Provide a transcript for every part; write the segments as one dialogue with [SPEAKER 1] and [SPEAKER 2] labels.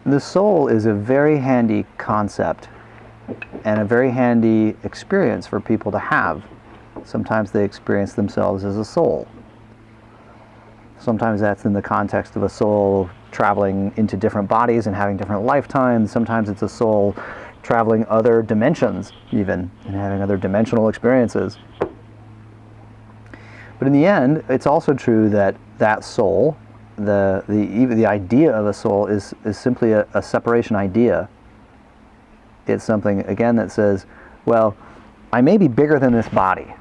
[SPEAKER 1] the soul is a very handy concept and a very handy experience for people to have. Sometimes they experience themselves as a soul. Sometimes that's in the context of a soul traveling into different bodies and having different lifetimes. Sometimes it's a soul traveling other dimensions even and having other dimensional experiences. But in the end, it's also true that that soul, the idea of a soul is simply a separation idea. It's something, again, that says, well, I may be bigger than this body.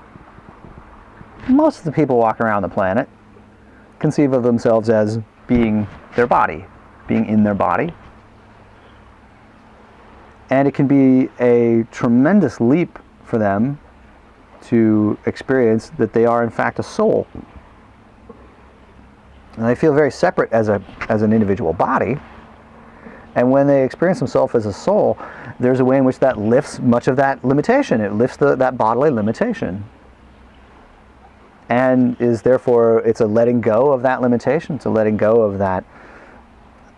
[SPEAKER 1] Most of the people walking around the planet conceive of themselves as being their body, being in their body. And it can be a tremendous leap for them to experience that they are in fact a soul. And they feel very separate as an individual body. And when they experience themselves as a soul, there's a way in which that lifts much of that limitation. It lifts that bodily limitation. And is therefore, it's a letting go of that limitation. It's a letting go of that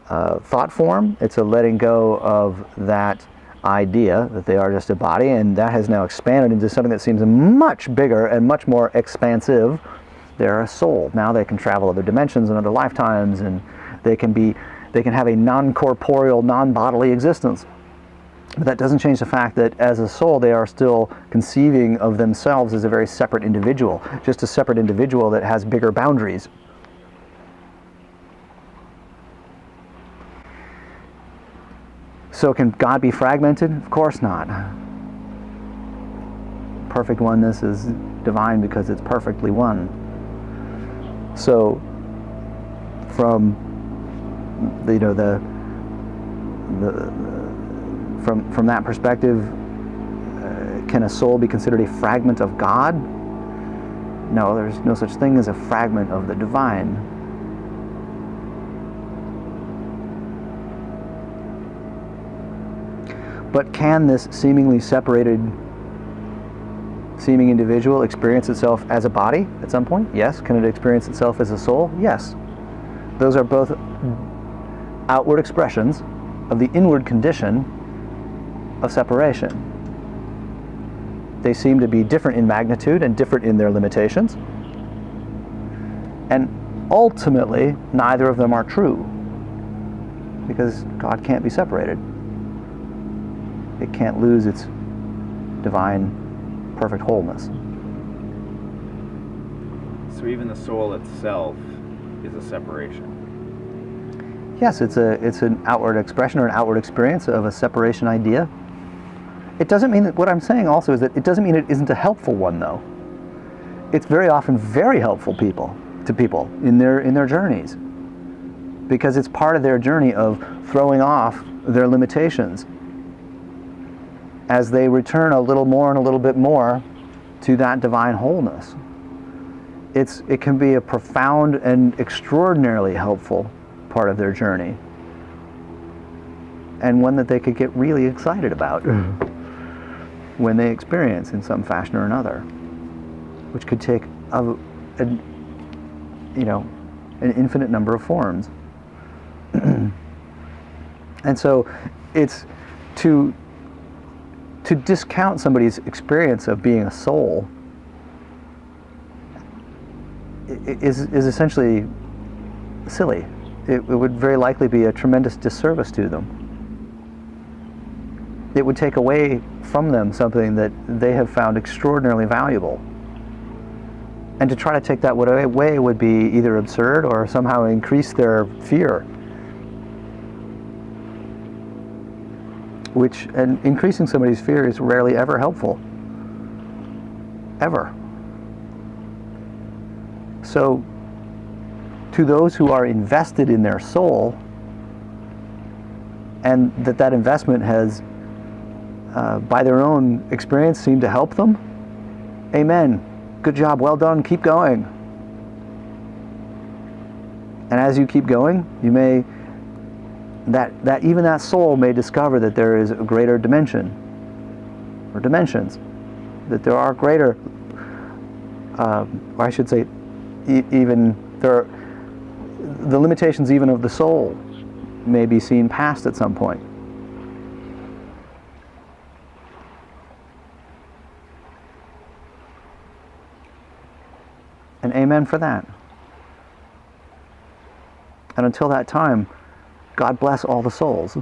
[SPEAKER 1] thought form. It's a letting go of that idea that they are just a body, and that has now expanded into something that seems much bigger and much more expansive. They're a soul. Now they can travel other dimensions and other lifetimes, and they can have a non-corporeal, non-bodily existence. But that doesn't change the fact that as a soul they are still conceiving of themselves as a very separate individual, just a separate individual that has bigger boundaries. So can God be fragmented? Of course not. Perfect oneness is divine because it's perfectly one. So from from that perspective, can a soul be considered a fragment of God? No, there's no such thing as a fragment of the divine. But can this seemingly separated seeming individual experience itself as a body at some point? Yes. Can it experience itself as a soul? Yes. Those are both outward expressions of the inward condition of separation. They seem to be different in magnitude and different in their limitations. And ultimately, neither of them are true, because God can't be separated. It can't lose its divine, perfect wholeness.
[SPEAKER 2] So even the soul itself is a separation.
[SPEAKER 1] Yes, it's an outward expression or an outward experience of a separation idea. It doesn't mean that, what I'm saying also is that it doesn't mean it isn't a helpful one, though. It's very often very helpful to people in their journeys, because it's part of their journey of throwing off their limitations as they return a little more and a little bit more to that divine wholeness. It can be a profound and extraordinarily helpful part of their journey, and one that they could get really excited about when they experience in some fashion or another, which could take an infinite number of forms. And so it's to discount somebody's experience of being a soul is essentially silly. It would very likely be a tremendous disservice to them. It would take away from them something that they have found extraordinarily valuable. And to try to take that away would be either absurd or somehow increase their fear. And increasing somebody's fear is rarely ever helpful. Ever. So, to those who are invested in their soul, and that investment has, by their own experience, seemed to help them, amen. Good job, well done, keep going. And as you keep going, you may, that even that soul may discover that there is a greater dimension, or dimensions, that there are greater, or I should say, even there are the limitations even of the soul may be seen past at some point. And amen for that. And until that time, God bless all the souls.